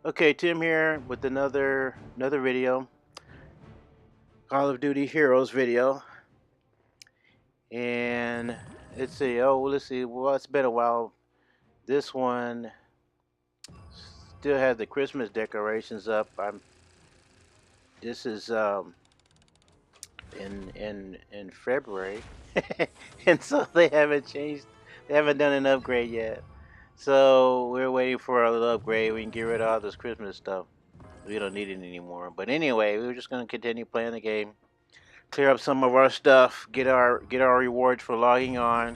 Okay, Tim here with another video, Call of Duty Heroes video, and let's see. Well, it's been a while. This one still has the Christmas decorations up. This is in February, and so they haven't changed. They haven't done an upgrade yet. So we're waiting for a little upgrade. We can get rid of all this Christmas stuff. We don't need it anymore. But anyway, we're just gonna continue playing the game. Clear up some of our stuff, get our rewards for logging on.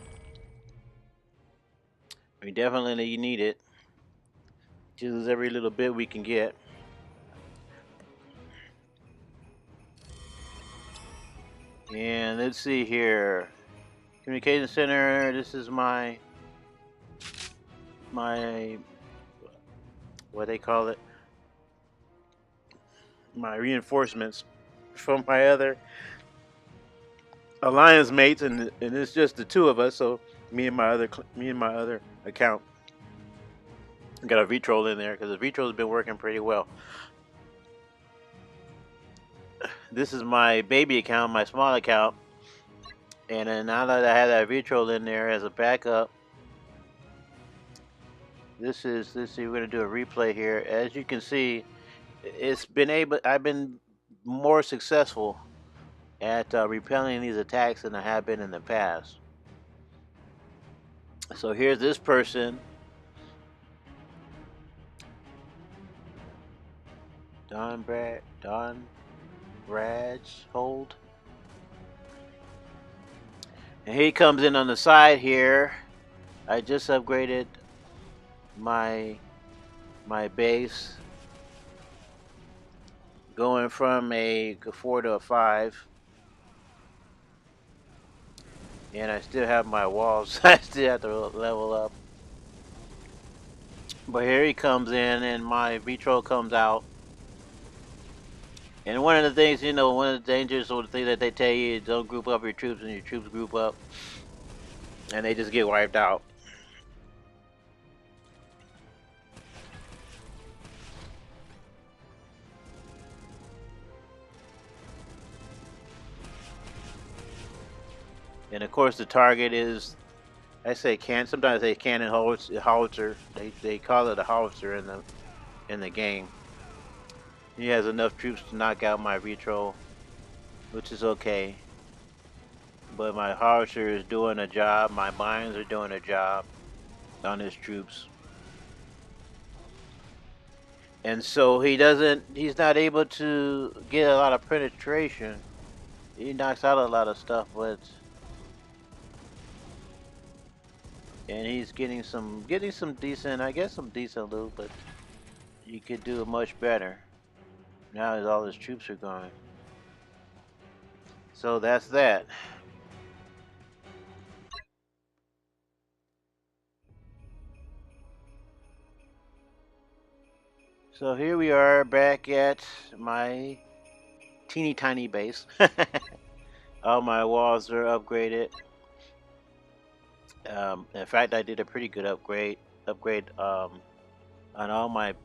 We definitely need it. Use every little bit we can get. And let's see here. Communication center, this is my what they call it? My reinforcements from my other alliance mates, and it's just the two of us, so me and my other account. Got a VTrol in there because the VTrol has been working pretty well. This is my baby account, my small account, and then now that I have that VTrol in there as a backup, let's see, we're gonna do a replay here. As you can see, I've been more successful at repelling these attacks than I have been in the past. So here's this person. Don Hold. And he comes in on the side here. I just upgraded my base, going from a 4 to a 5. And I still have my walls. I still have to level up. But here he comes in and my VTrol comes out. And one of the things, one of the dangers or the thing that they tell you is don't group up your troops, and your troops group up and they just get wiped out. And of course the target is, sometimes they cannon howitzer. They call it a howitzer in the game. He has enough troops to knock out my VTrol, which is okay. But my howitzer is doing a job. My mines are doing a job on his troops. And so he's not able to get a lot of penetration. He knocks out a lot of stuff, and he's getting some decent, I guess some decent loot, but he could do it much better. Now all his troops are gone. So that's that. So here we are back at my teeny tiny base. All my walls are upgraded. In fact, I did a pretty good upgrade on all my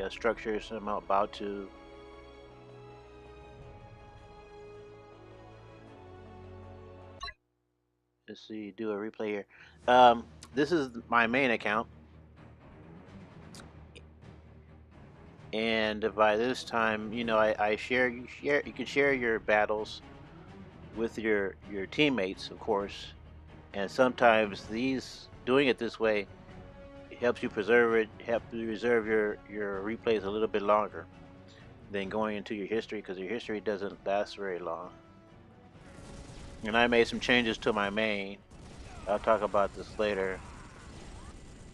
structures. I'm about to. Let's see, do a replay here. This is my main account, and by this time, you can share your battles with your teammates, of course, and sometimes doing it this way helps you reserve your replays a little bit longer than going into your history, because your history doesn't last very long. And I made some changes to my main. I'll talk about this later.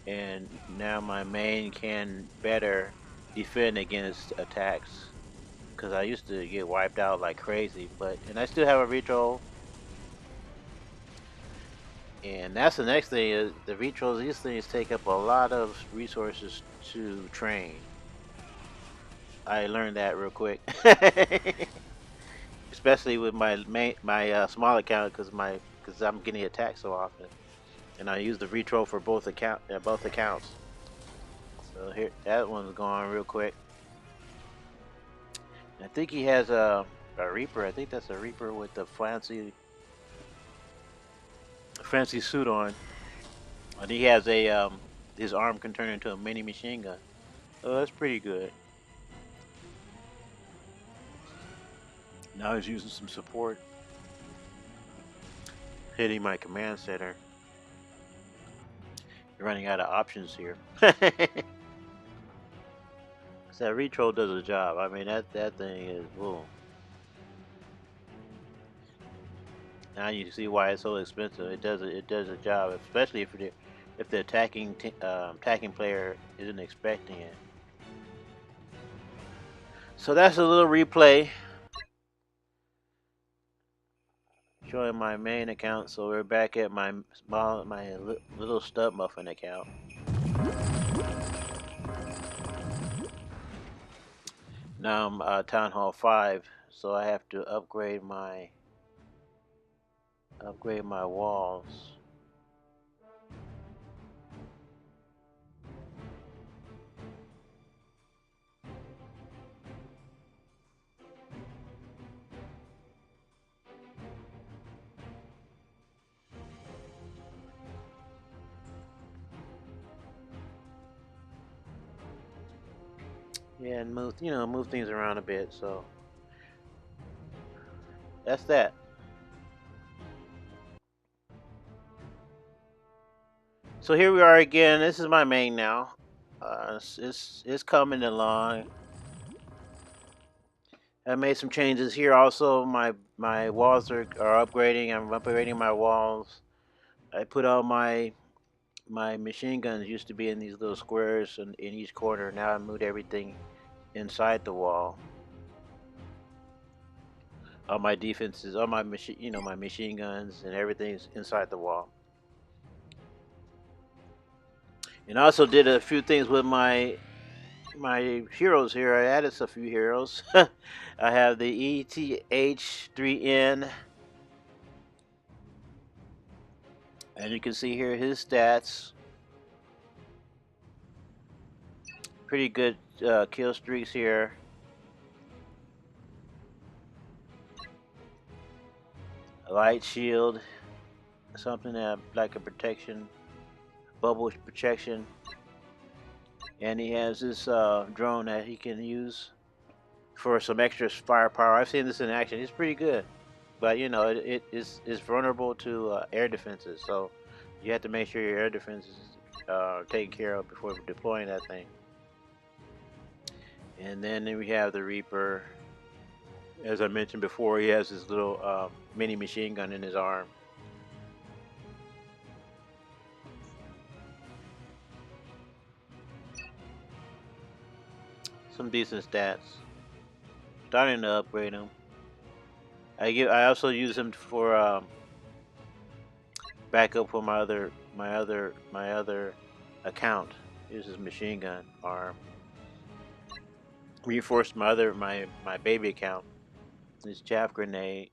And now my main can better defend against attacks, because I used to get wiped out like crazy. And I still have a VTrol. And that's the next thing, is the VTrols. These things take up a lot of resources to train. I learned that real quick. Especially with my small account, because I'm getting attacked so often, and I use the VTrol for both accounts. So here, that one's going real quick. I think he has a Reaper. I think that's a Reaper with the fancy suit on. And he has a his arm can turn into a mini machine gun. Oh, that's pretty good. Now he's using some support, hitting my command center. Running out of options here. So that retro does a job. I mean that thing is whoa. Now you see why it's so expensive. It does a job, especially if the attacking player isn't expecting it. So that's a little replay showing my main account. So we're back at my little stud muffin account. Now I'm Town Hall 5, so I have to upgrade my walls. Yeah, and move things around a bit. So that's that. So here we are again. This is my main now. It's coming along. I made some changes here. Also, my walls are upgrading. I'm upgrading my walls. I put all my machine guns used to be in these little squares in each corner. Now I moved everything inside the wall. All my defenses, all my my machine guns and everything's inside the wall. And I also did a few things with my heroes here. I added a few heroes. I have the ETH3N, and you can see here his stats. Pretty good kill streaks here. A light shield, something that like a protection, bubble protection. And he has this drone that he can use for some extra firepower. I've seen this in action. It's pretty good, but you know it is vulnerable to air defenses. So you have to make sure your air defenses are taken care of before deploying that thing. And then we have the Reaper. As I mentioned before, he has this little mini machine gun in his arm. Some decent stats. Starting to upgrade him. I also use him for backup for my other account. Here's his machine gun arm. Reinforced my baby account. This chaff grenade.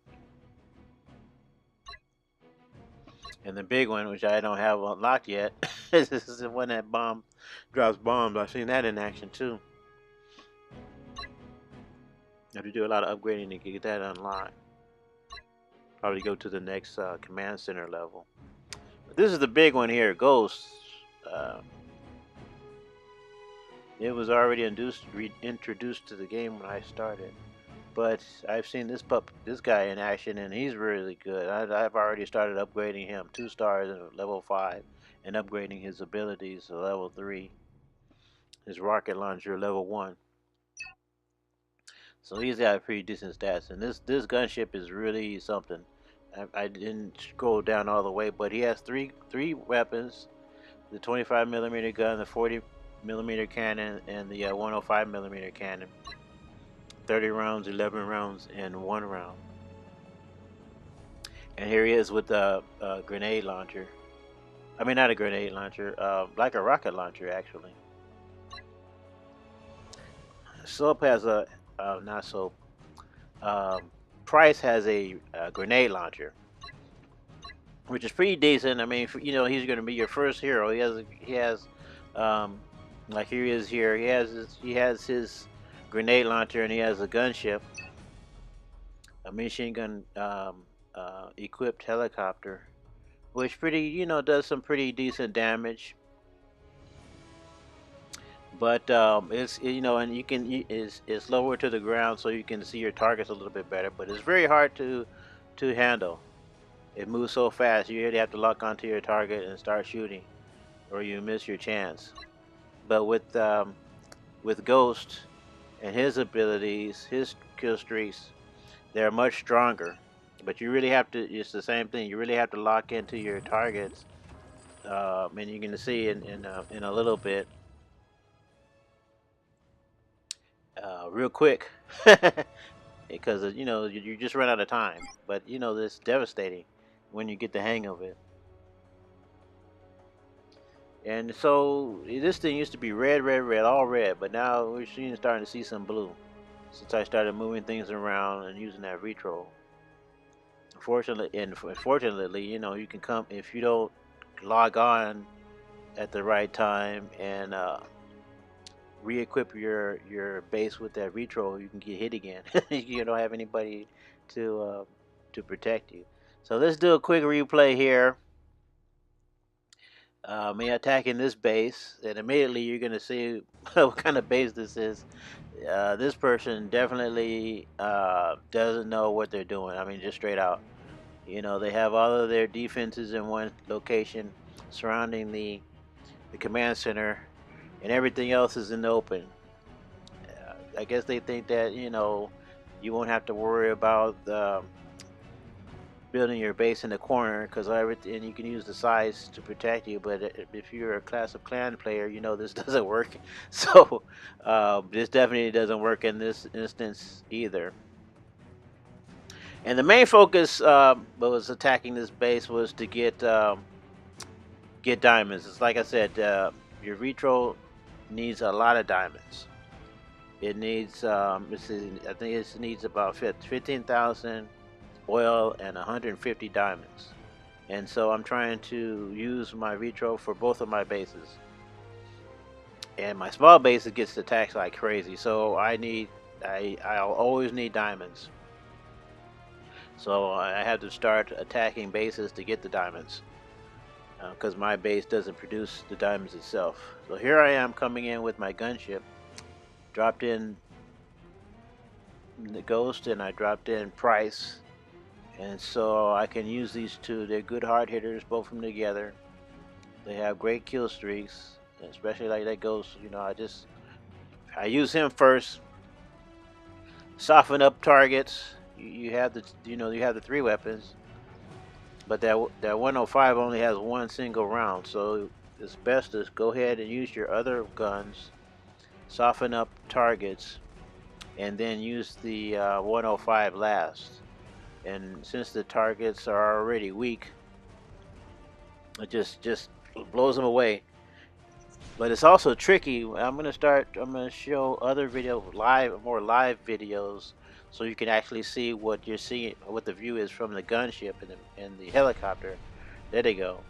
And the big one, which I don't have unlocked yet. This is the one that drops bombs. I've seen that in action too. I have to do a lot of upgrading to get that unlocked. Probably go to the next command center level. But this is the big one here, Ghost. It was already introduced to the game when I started, but I've seen this guy in action, and he's really good. I've already started upgrading him 2 stars at level 5, and upgrading his abilities to level 3. His rocket launcher level 1. So he's got pretty decent stats, and this gunship is really something. I didn't scroll down all the way, but he has three weapons: the 25mm gun, the 40mm cannon, and the 105mm cannon. 30 rounds, 11 rounds, and 1 round. And here he is with a grenade launcher. I mean, not a grenade launcher, like a rocket launcher, actually. Soap has a not Soap. Price has a grenade launcher, which is pretty decent. I mean, he's going to be your first hero. He has Like here he is here. He has his grenade launcher and he has a gunship, a machine gun equipped helicopter, which pretty does some pretty decent damage. But it's and it's lower to the ground, so you can see your targets a little bit better. But it's very hard to handle. It moves so fast. You really have to lock onto your target and start shooting, or you miss your chance. But with Ghost and his abilities, his kill streaks, they're much stronger. But you really have to. It's the same thing. You really have to lock into your targets. And you can see in a little bit, real quick, because you just run out of time. But it's devastating when you get the hang of it. And so this thing used to be red, red, red, all red, but now we're starting to see some blue since I started moving things around and using that retro. Unfortunately, you can come if you don't log on at the right time and re-equip your base with that retro, you can get hit again. You don't have anybody to protect you. So let's do a quick replay here. Me attacking this base, and immediately you're gonna see what kind of base this is. This person definitely doesn't know what they're doing. I mean, just straight out. They have all of their defenses in one location surrounding the command center, and everything else is in the open. I guess they think that you won't have to worry about building your base in the corner because everything you can use the size to protect you. But if you're a Clash of Clan player, this doesn't work. So this definitely doesn't work in this instance either. And the main focus was attacking this base was to get diamonds. It's like I said, your retro needs a lot of diamonds. It needs I think it needs about 15,000 oil and 150 diamonds. And so I'm trying to use my retro for both of my bases. And my small base it gets attacked like crazy, so I'll always need diamonds. So I have to start attacking bases to get the diamonds because my base doesn't produce the diamonds itself. So here I am coming in with my gunship. Dropped in the Ghost and I dropped in Price. And so I can use these two. They're good hard hitters, both of them together. They have great kill streaks, especially like that Ghost. I use him first. Soften up targets. You have the 3 weapons, but that 105 only has one single round. So it's best to go ahead and use your other guns, soften up targets, and then use the 105 last. And since the targets are already weak, it just blows them away. But it's also tricky. I'm gonna show other more live videos, so you can actually see what you're seeing, what the view is from the gunship and the helicopter. There they go.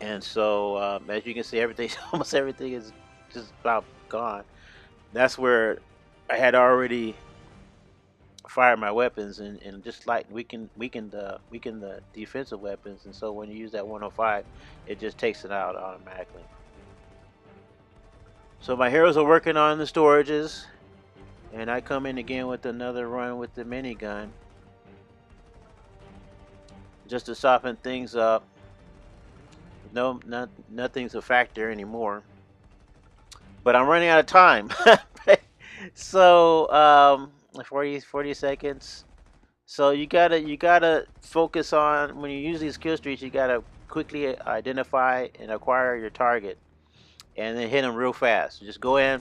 And so as you can see, almost everything is just about gone. That's where I had already fire my weapons and just like weaken the defensive weapons, and so when you use that 105 it just takes it out automatically. So my heroes are working on the storages, and I come in again with another run with the minigun just to soften things up. Nothing's a factor anymore, but I'm running out of time. So 40 seconds. So you gotta focus on when you use these kill streaks. You gotta quickly identify and acquire your target, and then hit them real fast. Just go in,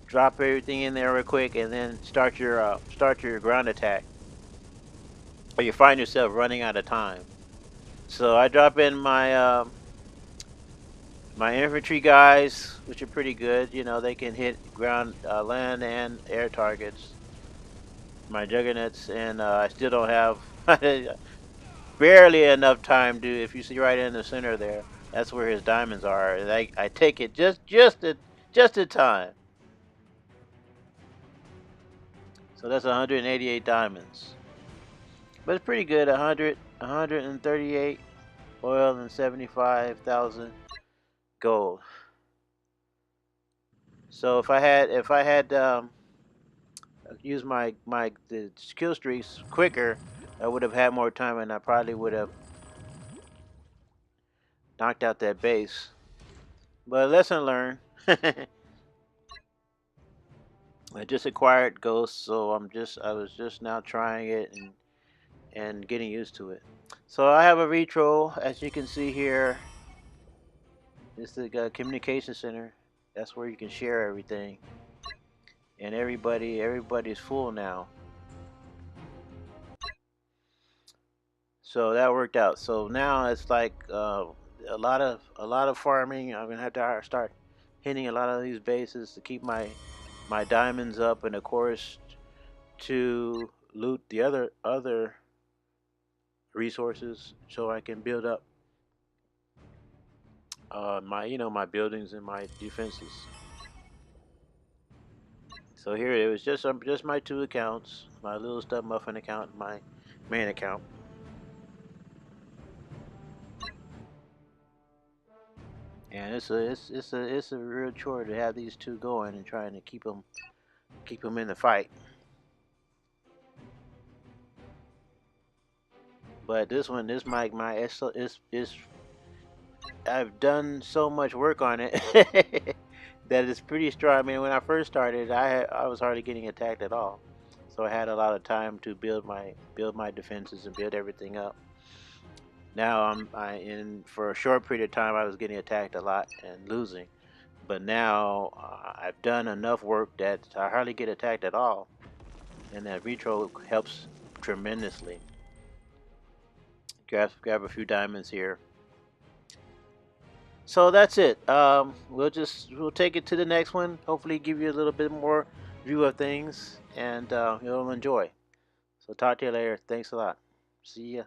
drop everything in there real quick, and then start your ground attack. Or you find yourself running out of time. So I drop in my my infantry guys, which are pretty good. They can hit ground, land, and air targets. My juggernauts, and I still don't have barely enough time to. If you see right in the center there, That's where his diamonds are. And I take it just in time. So that's 188 diamonds. But it's pretty good. 138 oil and 75,000 gold. So if I had used the skill streaks quicker, I would have had more time, and I probably would have knocked out that base. But lesson learned. I just acquired Ghost, so I was just now trying it and getting used to it. So I have a retro, as you can see here. It's the communication center. That's where you can share everything, and everybody's full now. So that worked out. So now it's like a lot of farming. I'm gonna have to start hitting a lot of these bases to keep my diamonds up, and of course to loot the other resources so I can build up my my buildings and my defenses. So here it was just my two accounts, my little stuff muffin account, and my main account. And it's a real chore to have these two going and trying to keep them in the fight. But this my is I've done so much work on it that it's pretty strong. I mean, when I first started, I was hardly getting attacked at all, so I had a lot of time to build my defenses and build everything up. Now in for a short period of time I was getting attacked a lot and losing, but now I've done enough work that I hardly get attacked at all, and that retro helps tremendously. Grab a few diamonds here. So that's it. We'll take it to the next one. Hopefully, give you a little bit more view of things, and you'll enjoy. So talk to you later. Thanks a lot. See ya.